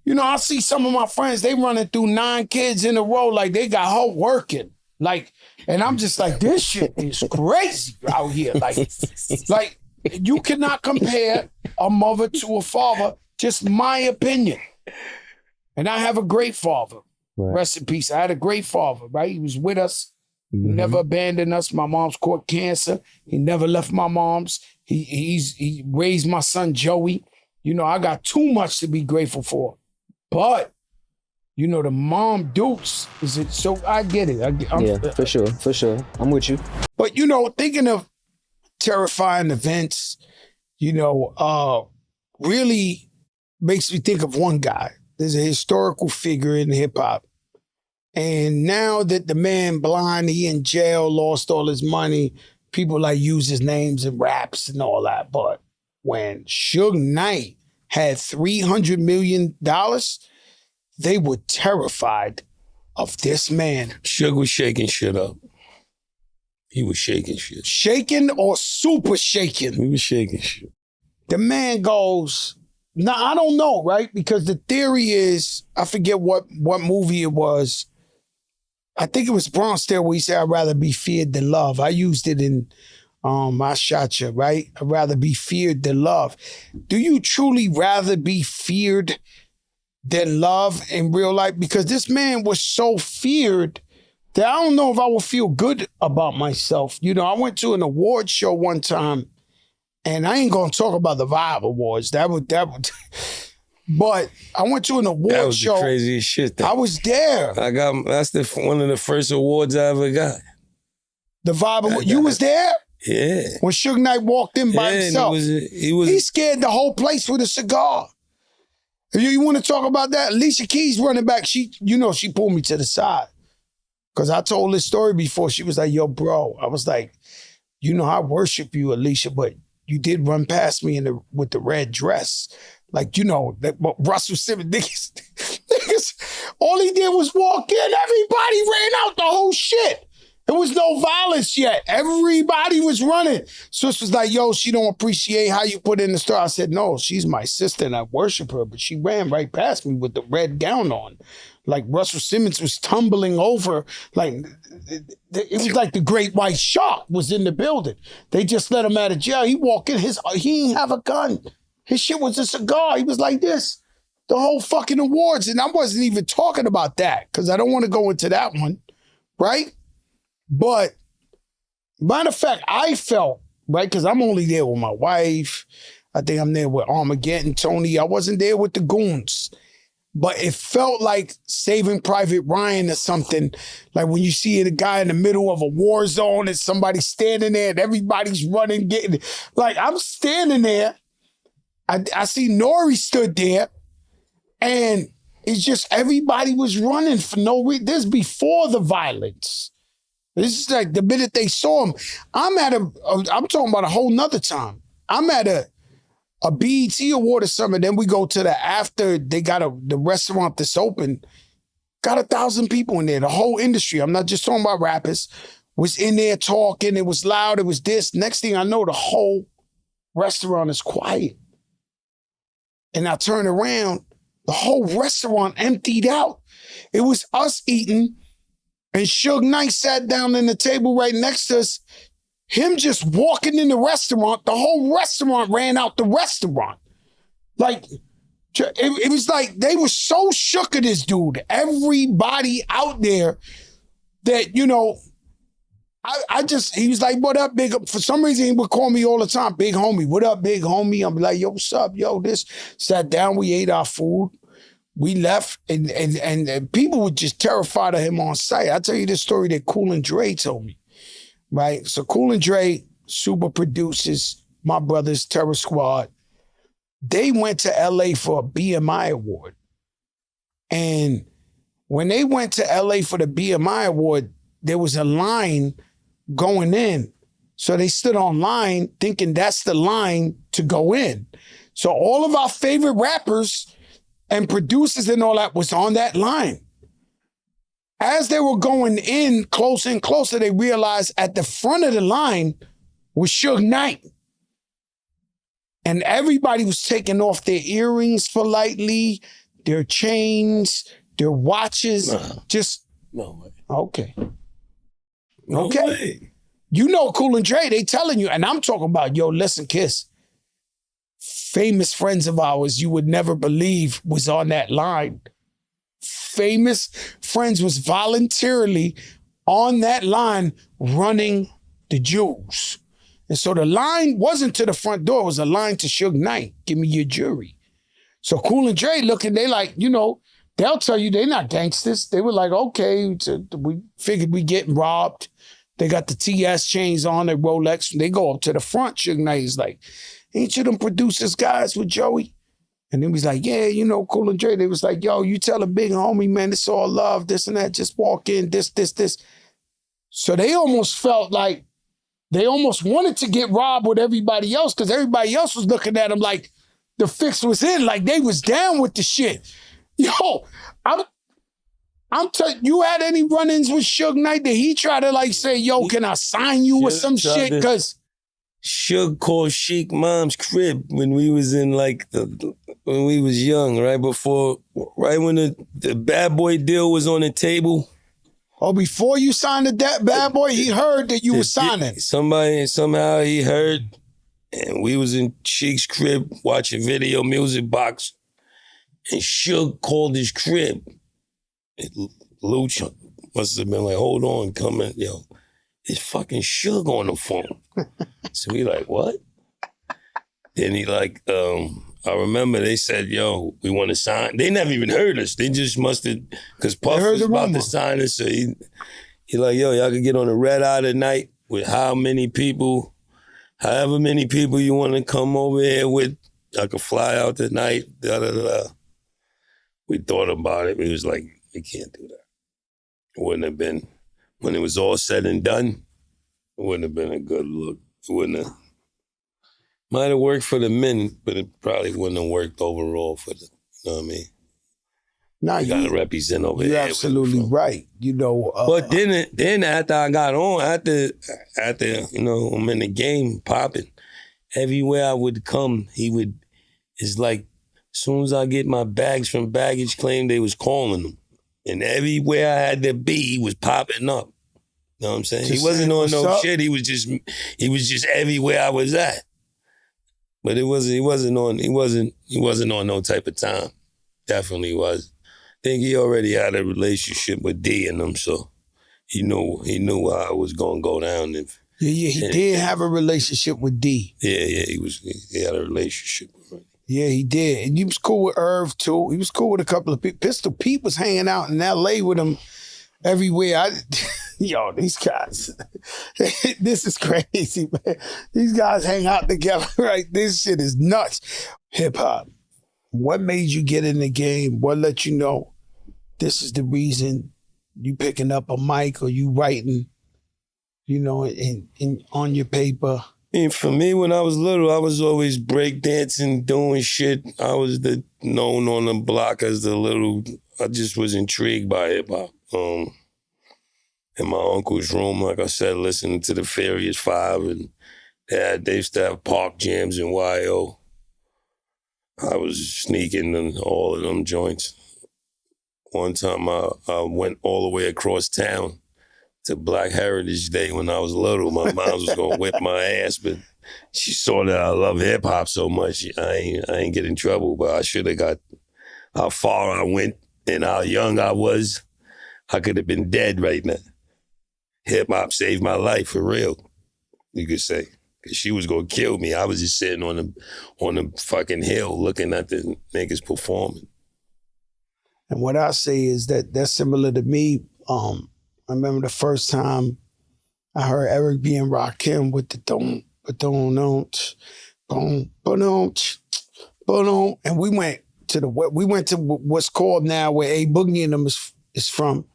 I see some of my friends, they running through 9 kids in a row, like they got her working. And I'm just like, this shit is crazy out here. Like you cannot compare a mother to a father, just my opinion. And I have a great father. Right. Rest in peace. I had a great father, right? He was with us. He never abandoned us. My mom's caught cancer. He never left my mom's. He raised my son Joey. I got too much to be grateful for. But, the mom dukes is it. So I get it. For sure. I'm with you. But, thinking of terrifying events, really makes me think of one guy. There's a historical figure in hip hop. And now that the man blind, he in jail, lost all his money, people use his names in raps and all that. But when Suge Knight had $300 million, they were terrified of this man. Suge was shaking shit up. He was shaking shit. Shaking or super shaking? He was shaking shit. The man goes, now I don't know, right? Because the theory is, I forget what movie it was. I think it was Bronx Tale where he said, I'd rather be feared than love. I used it in I Shot Ya, right? I'd rather be feared than love. Do you truly rather be feared than love in real life? Because this man was so feared that I don't know if I would feel good about myself. I went to an award show one time, and I ain't gonna talk about the Vibe Awards. That would. But I went to an award show. That was the craziest shit. I was there. That's one of the first awards I ever got. The Vibe Awards. You was there? Yeah. When Suge Knight walked in by himself. He scared the whole place with a cigar. You want to talk about that? Alicia Keys running back, she pulled me to the side. Because I told this story before. She was like, yo, bro. I was like, I worship you, Alicia, but you did run past me with the red dress. That Russell Simmons, niggas, all he did was walk in. Everybody ran out the whole shit. There was no violence yet. Everybody was running. Sis was like, yo, she don't appreciate how you put in the story. I said, no, she's my sister and I worship her, but she ran right past me with the red gown on. Like Russell Simmons was tumbling over. It was like the great white shark was in the building. They just let him out of jail. He walked in, he didn't have a gun. His shit was a cigar. He was like this. The whole fucking awards. And I wasn't even talking about that because I don't want to go into that one, right? But matter of fact, I felt, right, because I'm only there with my wife. I think I'm there with Armageddon, Tony. I wasn't there with the goons. but it felt like Saving Private Ryan or something. Like when you see the guy in the middle of a war zone and somebody's standing there and everybody's running, getting, like I'm standing there. I see Nori stood there and it's just everybody was running for no reason. This is before the violence. This is like the minute they saw him. I'm talking about a whole nother time. I'm at a BET Award or something. Then we go to the after they got the restaurant that's open. Got 1,000 people in there. The whole industry. I'm not just talking about rappers. Was in there talking. It was loud. It was this. Next thing I know, the whole restaurant is quiet. And I turn around. The whole restaurant emptied out. It was us eating. And Suge Knight sat down in the table right next to us. Him just walking in the restaurant, the whole restaurant ran out the restaurant. Like, it was like they were so shook at this dude. Everybody out there that, you know, he was like, what up, big? For some reason, he would call me all the time, big homie. What up, big homie? I'm like, yo, what's up? Yo, this. Sat down, we ate our food. We left, and people were just terrified of him on sight. I'll tell you this story that Cool and Dre told me, right? So Cool and Dre, super producers, my brothers, Terror Squad, they went to LA for a BMI award. And when they went to LA for the BMI award, there was a line going in. So they stood online thinking that's the line to go in. So all of our favorite rappers and producers and all that was on that line. As they were going in closer and closer, they realized at the front of the line was Suge Knight. And everybody was taking off their earrings politely, their chains, their watches. No way. Okay. No okay. way. You know Cool and Dre, they telling you, and I'm talking about, yo, listen, Kiss. Famous friends of ours you would never believe was on that line. Famous friends was voluntarily on that line running the jewels. And so the line wasn't to the front door, it was a line to Suge Knight. Give me your jury. So Cool and Dre looking, they like, you know, they'll tell you they're not gangsters. They were like, okay, we figured we getting robbed. They got the TS chains on, their Rolex. They go up to the front. Suge Knight is like, ain't you them producers guys with Joey? And then he's like, yeah, you know, Cool and Dre. They was like, yo, you tell a big homie, man, it's all love, this and that. Just walk in, this. So they almost felt like they almost wanted to get robbed with everybody else because everybody else was looking at them like the fix was in, like they was down with the shit. Yo, I'm telling you, had any run-ins with Suge Knight? Did he try to like say, yo, can I sign you or some shit? Because Suge called Sheik mom's crib when we was in like when we was young, right when the Bad Boy deal was on the table. Oh, before you signed the Bad Boy, he heard that you were signing. Somehow he heard, and we was in Sheik's crib watching Video Music Box, and Suge called his crib. Lucha must have been like, hold on, come in, yo. It's fucking Suge on the phone. So we like, what? Then he like, I remember they said, yo, we want to sign. They never even heard us. They just must have, because Puff was about to sign us. So he like, yo, y'all can get on a red eye tonight with however many people you want to come over here with. I could fly out tonight, da-da-da-da. We thought about it. We was like, we can't do that. It wouldn't have been, when it was all said and done, it wouldn't have been a good look. It wouldn't have, might have worked for the men, but it probably wouldn't have worked overall for the, you know what I mean? Nah, you gotta represent over you're here. You're absolutely right. You know. But then after I got on, after you know, I'm in the game popping. Everywhere I would come, it's like, as soon as I get my bags from baggage claim, they was calling them. And everywhere I had to be, he was popping up. You know what I'm saying? He wasn't on no shit. He was just everywhere I was at. But he wasn't on no type of time. Definitely was. I think he already had a relationship with D and them, so he knew how it was gonna go down. He did have a relationship with D. Yeah, he had a relationship already. Yeah, he did. And he was cool with Irv, too. He was cool with a couple of people. Pistol Pete was hanging out in L.A. with him everywhere. Yo, these guys, this is crazy, man. These guys hang out together, right? This shit is nuts. Hip-hop. What made you get in the game? What let you know this is the reason you picking up a mic or you writing, you know, in on your paper? And for me, when I was little, I was always breakdancing, doing shit. I was known on the block as I just was intrigued by hip-hop. In my uncle's room, like I said, listening to the Furious Five, and they used to have park jams in YO. I was sneaking in all of them joints. One time I went all the way across town to Black Heritage Day when I was little. My mom was gonna whip my ass, but she saw that I love hip hop so much. I ain't get in trouble, but I should have got how far I went and how young I was. I could have been dead right now. Hip hop saved my life for real, you could say. Cause she was gonna kill me. I was just sitting on the fucking hill looking at the niggas performing. And what I say is that that's similar to me. I remember the first time I heard Eric B. and Rakim with the don't, and we went to what's called now where A Boogie and them is from,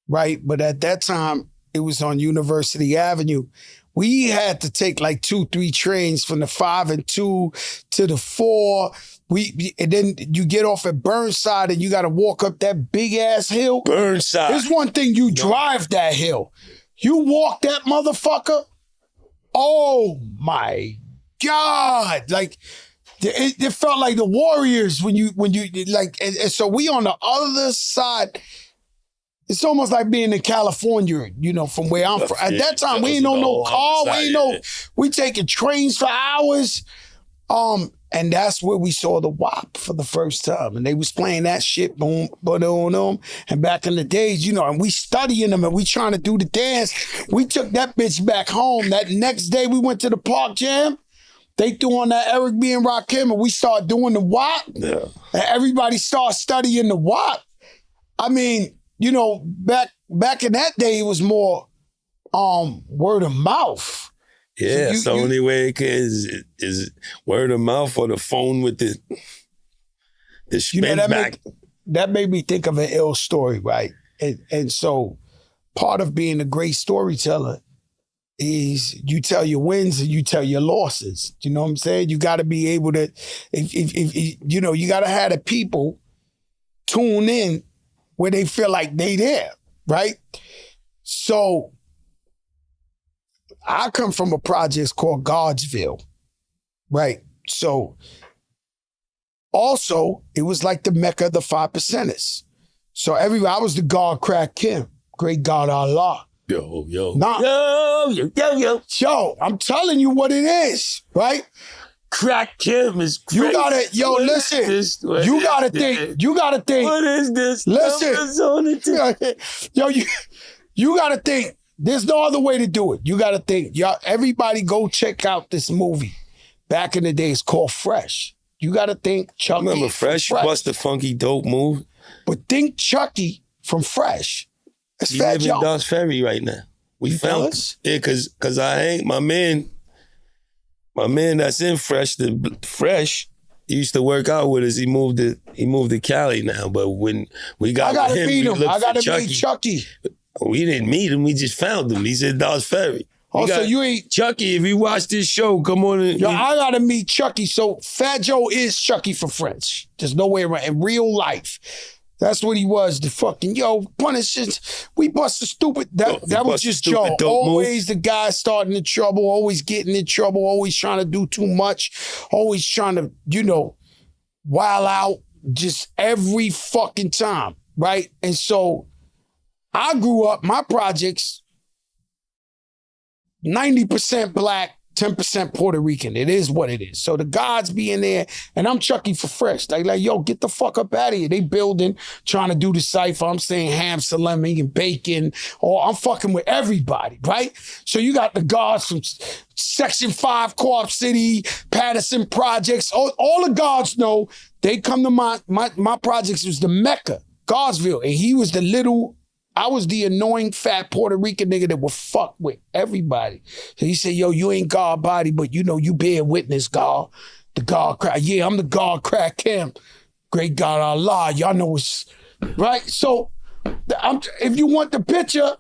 right? But at that time, it was on University Avenue. We had to take like 2-3 trains from the 5 and 2 to the 4. And then you get off at Burnside and you got to walk up that big ass hill. Burnside. There's one thing, you drive that hill. You walk that motherfucker. Oh my God. Like, it felt like the Warriors when you like, and so we on the other side. It's almost like being in California, you know, from where I'm from. At that time, we ain't on no car. We taking trains for hours. And that's where we saw the WAP for the first time. And they was playing that shit, boom, boom. And back in the days, you know, and we studying them and we trying to do the dance. We took that bitch back home. That next day we went to the Park Jam. They threw on that Eric B. and Rakim and we started doing the WAP. Yeah. And everybody started studying the WAP. I mean, you know, back in that day, it was more word of mouth. Yeah, so the only way it is word of mouth or the phone with the spin back. That made me think of an ill story, right? And so part of being a great storyteller is you tell your wins and you tell your losses. You know what I'm saying? You got to be able to, if you know, you got to have the people tune in where they feel like they there, right? So I come from a project called Godsville, right? So also, it was like the Mecca of the 5%ers. So I was the God Crack Kim, great God Allah. Yo. Yo, I'm telling you what it is, right? Crack Kim is crazy. You gotta, listen. You gotta think. What is this? Listen. You gotta think. There's no other way to do it. You gotta think. Y'all, everybody go check out this movie. Back in the day, it's called Fresh. You gotta think Chucky. Remember Fresh? Bust the funky dope move. But think Chucky from Fresh. That's He Fat live Joe. in Doss Ferry right now. We found us? Yeah, cause I ain't my man that's in Fresh, he used to work out with us. He moved to Cali now. But when we got with him, we looked for meet Chucky. We didn't meet him, we just found him. He's in Doss Ferry. So you ain't Chucky, if you watch this show, come on in. I gotta meet Chucky. So Fat Joe is Chucky for French. There's no way around. In real life, that's what he was. The fucking punishes. We busted stupid. That was just Joe. Always the guy starting in trouble. Always getting in trouble. Always trying to do too much. Always trying to wild out. Just every fucking time, right? And so I grew up. My projects 90% black, 10% Puerto Rican. It is what it is. So the gods be in there, and I'm Chucky for fresh. Like, yo, get the fuck up out of here. They building, trying to do the cipher. I'm saying ham, salami, and bacon. Or I'm fucking with everybody, right? So you got the gods from Section 5, Co-op City, Patterson Projects. All the gods know they come to my projects. Was the Mecca, Godsville, and he was I was the annoying fat Puerto Rican nigga that would fuck with everybody. So he said, yo, you ain't God body, but you know, you bear witness, God. The God crack. Yeah, I'm the God crack him. Great God Allah. Y'all know it's right. So if you want the picture,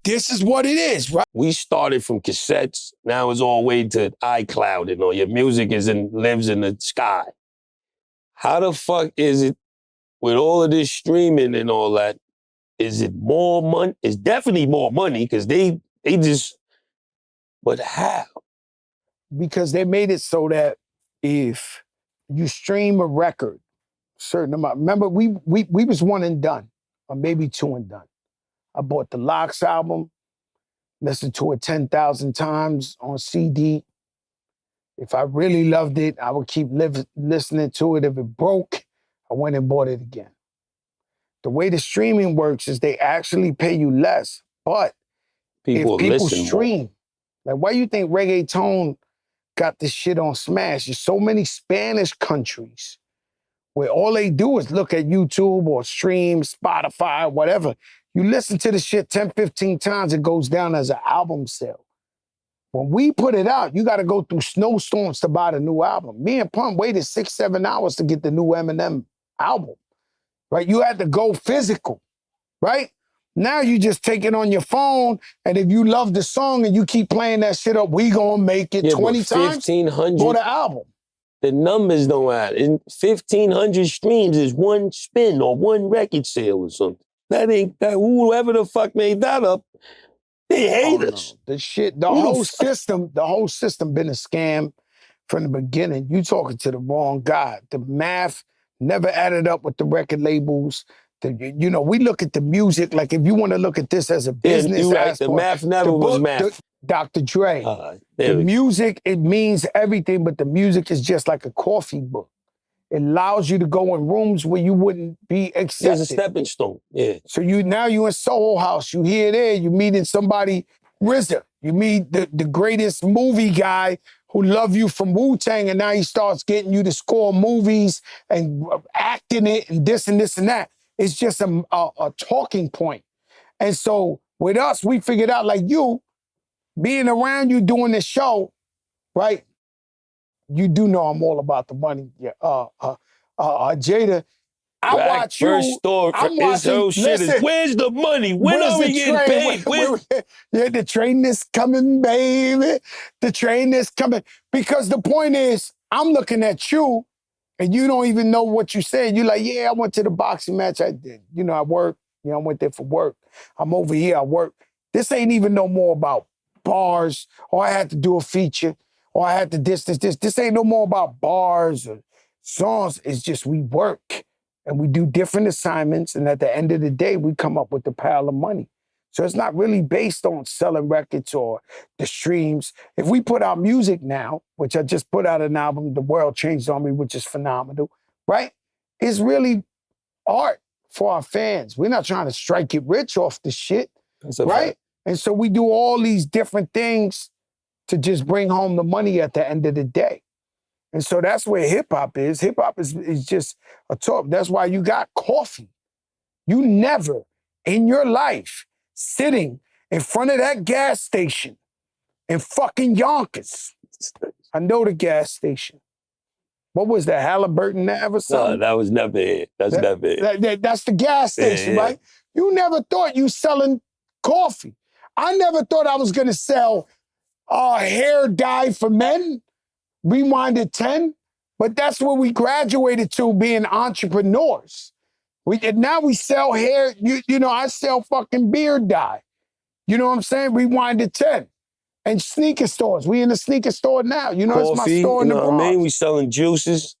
this is what it is, right? We started from cassettes. Now it's all the way to iCloud and all. Your music lives in the sky. How the fuck is it with all of this streaming and all that? Is it more money? It's definitely more money because they just, but how? Because they made it so that if you stream a record, certain amount, remember we was one and done, or maybe two and done. I bought the Lox album, listened to it 10,000 times on CD. If I really loved it, I would keep listening to it. If it broke, I went and bought it again. The way the streaming works is they actually pay you less, but if people stream, like why you think reggaeton got this shit on Smash? There's so many Spanish countries where all they do is look at YouTube or stream, Spotify, whatever. You listen to the shit 10, 15 times, it goes down as an album sale. When we put it out, you got to go through snowstorms to buy the new album. Me and Pump waited 6-7 hours to get the new Eminem album. Right? You had to go physical, right? Now you just take it on your phone, and if you love the song and you keep playing that shit up, we gonna make it 20 times. 1,500. For the album. The numbers don't add. 1,500 streams is one spin or one record sale or something. That ain't that. Whoever the fuck made that up, they hate us. No. The whole system been a scam from the beginning. You talking to the wrong guy. The math never added up with the record labels. We look at the music, like if you want to look at this as a business aspect. The math never was math. Dr. Dre. The music, it means everything, but the music is just like a coffee book. It allows you to go in rooms where you wouldn't be accepted. There's a stepping stone, yeah. So now you in Soho House, you here there, you meeting somebody, RZA. You meet the greatest movie guy who love you from Wu-Tang, and now he starts getting you to score movies and acting it and this and that. It's just a talking point. And so with us, we figured out, like you, being around you doing this show, right? You do know I'm all about the money. Yeah. Jada, I watch you. First story. I'm watching, shit where's the money? When are we getting paid? Yeah, the train is coming, baby. The train is coming. Because the point is, I'm looking at you, and you don't even know what you said. You're like, yeah, I went to the boxing match. I did. I work. I went there for work. I'm over here. I work. This ain't even no more about bars, or I had to do a feature, or I had to this. This ain't no more about bars or songs. It's just we work. And we do different assignments, and at the end of the day, we come up with a pile of money. So it's not really based on selling records or the streams. If we put out music now, which I just put out an album, The World Changed on Me, which is phenomenal, right? It's really art for our fans. We're not trying to strike it rich off the shit, right? And so we do all these different things to just bring home the money at the end of the day. And so that's where hip-hop is. Hip-hop is just a talk. That's why you got coffee. You never in your life sitting in front of that gas station in fucking Yonkers. I know the gas station. What was that, Halliburton Ave or something? No, that was never it. That's never it. That's the gas station, right? You never thought you selling coffee. I never thought I was going to sell hair dye for men. Rewinded 10, but that's where we graduated to, being entrepreneurs. Now we sell hair, I sell fucking beard dye. You know what I'm saying? Rewinded 10. And sneaker stores. We in the sneaker store now. Coffee, it's my store in the Bronx. What I mean? We selling juices.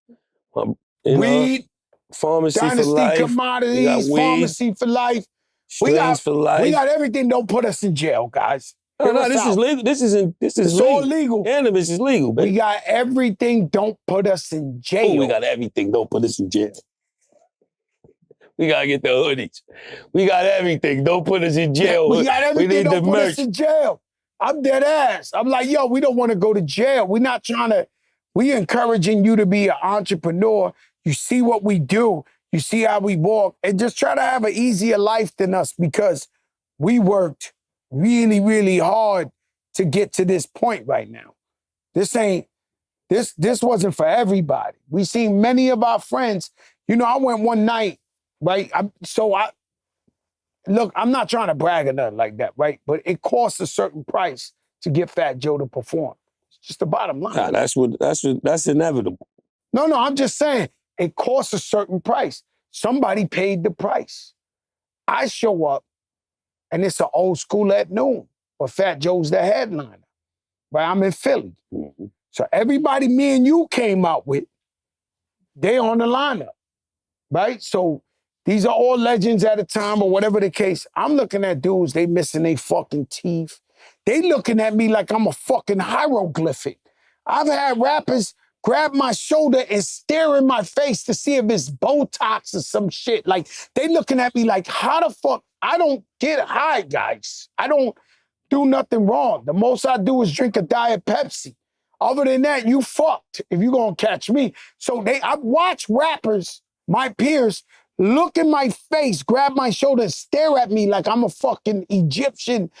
Weed. Pharmacy Dynasty for life. Commodities. Pharmacy for life. Strains for life. We got everything. Don't put us in jail, guys. No, this is legal. This is it's legal. all legal. Cannabis is legal, baby. We got everything. Don't put us in jail. Oh, we got everything. Don't put us in jail. We gotta get the hoodies. We got everything. Don't put us in jail. We got everything. We need don't the put merch. us in jail. I'm dead ass. I'm like, yo, we don't want to go to jail. We're not trying to. We encouraging you to be an entrepreneur. You see what we do. You see how we walk, and just try to have an easier life than us because we worked really, really hard to get to this point right now. This wasn't for everybody. We seen many of our friends. You know, I went one night, right? Look, I'm not trying to brag or nothing like that, right? But it costs a certain price to get Fat Joe to perform. It's just the bottom line. Nah, that's inevitable. No, I'm just saying it costs a certain price. Somebody paid the price. I show up, and it's an old school at noon, but Fat Joe's the headliner, right? I'm in Philly. Mm-hmm. So everybody me and you came out with, they on the lineup, right? So these are all legends at a time or whatever the case. I'm looking at dudes, they missing their fucking teeth. They looking at me like I'm a fucking hieroglyphic. I've had rappers grab my shoulder and stare in my face to see if it's Botox or some shit. Like, they looking at me like, how the fuck? I don't get high, guys. I don't do nothing wrong. The most I do is drink a Diet Pepsi. Other than that, you fucked if you gonna catch me. So I watch rappers, my peers, look in my face, grab my shoulder, and stare at me like I'm a fucking Egyptian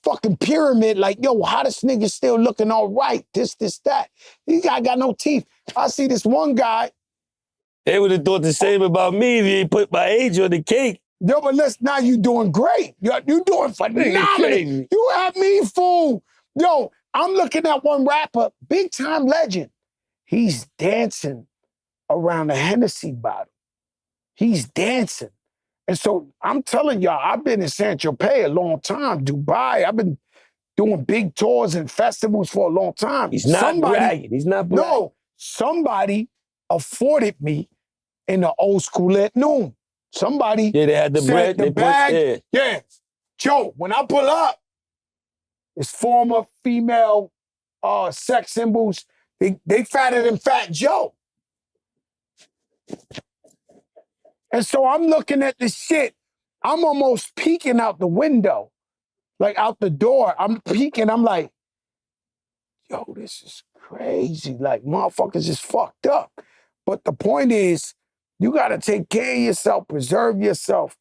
fucking pyramid. Like, yo, how this nigga still looking all right? This, that. These guys got no teeth. I see this one guy. They would have thought the same about me if you ain't put my age on the cake. Yo, but listen, now you doing great. You doing phenomenal. You have me fooled. Yo, I'm looking at one rapper, big time legend. He's dancing around a Hennessy bottle. He's dancing. And so I'm telling y'all, I've been in Saint-Tropez a long time, Dubai. I've been doing big tours and festivals for a long time. He's not bragging. He's not bragging. No, somebody afforded me in the old school at noon. Somebody they had the bread, the bag. Yeah. Joe, when I pull up, it's former female sex symbols. They fatter than Fat Joe. And so I'm looking at this shit. I'm almost peeking out the window, like out the door. I'm peeking. I'm like, yo, this is crazy. Like, motherfuckers is fucked up. But the point is, you got to take care of yourself, preserve yourself.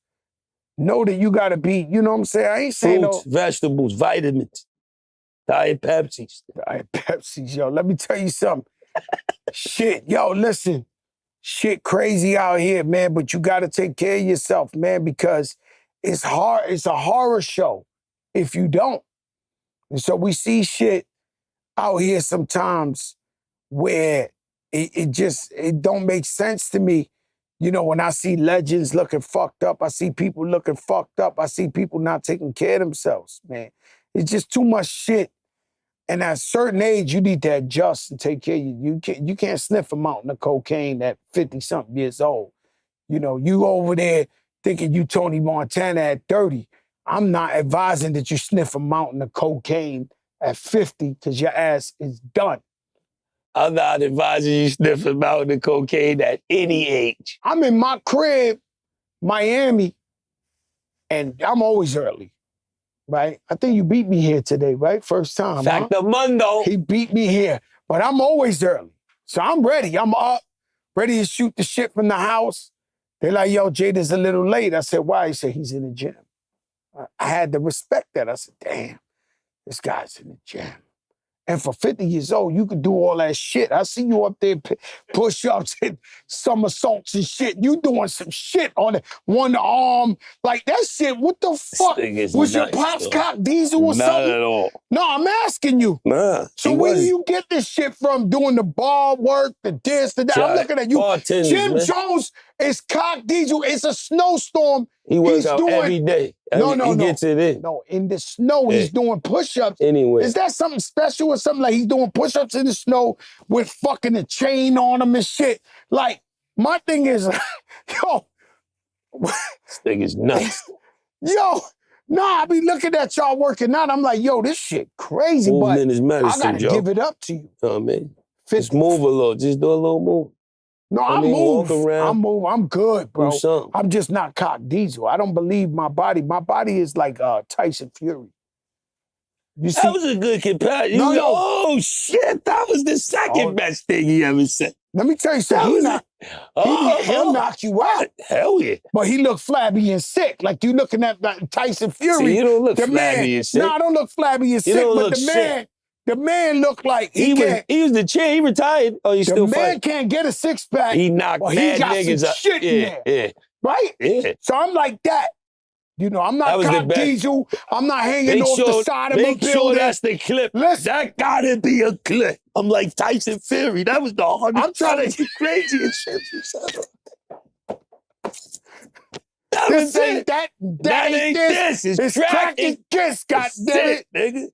Know that you got to be, you know what I'm saying? I ain't saying fruits, vegetables, vitamins, Diet Pepsis. Diet Pepsis, yo. Let me tell you something. Shit, yo, listen. Shit crazy out here, man, but you got to take care of yourself, man, because it's hard. It's a horror show if you don't. And so we see shit out here sometimes where it don't make sense to me. You know, when I see legends looking fucked up, I see people looking fucked up, I see people not taking care of themselves, man. It's just too much shit. And at a certain age, you need to adjust and take care of you. You can't sniff a mountain of cocaine at 50-something years old. You know, you over there thinking you Tony Montana at 30. I'm not advising that you sniff a mountain of cocaine at 50 because your ass is done. I'm not advising you sniff a mountain of cocaine at any age. I'm in my crib, Miami, and I'm always early. Right? I think you beat me here today, right? First time. Factamundo. He beat me here, but I'm always early. So I'm ready. I'm up, ready to shoot the shit from the house. They're like, yo, Jada's a little late. I said, why? He said, he's in the gym. I had to respect that. I said, damn, this guy's in the gym. And for 50 years old, you could do all that shit. I see you up there push-ups and somersaults and shit. You doing some shit on it. One arm. Like, that shit, what the fuck? Was your pops cock diesel or something? Not at all. No, I'm asking you. Nah. So where do you get this shit from? Doing the bar work, the this, the that? I'm looking at you. Jim Jones is cock diesel. It's a snowstorm. He works out every day. He gets it in. No, in the snow, he's doing push-ups. Anyway. Is that something special or something? Like he's doing push-ups in the snow with fucking a chain on him and shit. Like, my thing is, yo. This thing is nuts. Yo, Nah, I be looking at y'all working out. I'm like, yo, this shit crazy, Movement is medicine, I gotta Joe. give it up to you. You know what I mean? Just move a little. Just do a little move. No, I mean, move. walk around. I move. I'm good, bro. Do something. I'm just not cock diesel. I don't believe my body. My body is like Tyson Fury. You see? That was a good comparison. No. Oh, shit. That was the second best thing he ever said. Let me tell you something. He'll knock you out. Hell yeah. But he look flabby and sick. Like you looking at Tyson Fury. See, you don't look flabby and sick. No, I don't look flabby and sick, but the man looked like he was the chair. He retired. Oh, he's still fighting. The man can't get a six-pack. He knocked mad niggas up. Shit in there. Yeah. Right? Yeah. So I'm like that. You know, I'm not cock diesel. I'm not hanging off the side of a building. Make sure that's the clip. Listen. That gotta be a clip. I'm like Tyson Fury. That was the hardest. I'm trying to get crazy and shit. That ain't this. It's crack and kiss, goddammit. Nigga.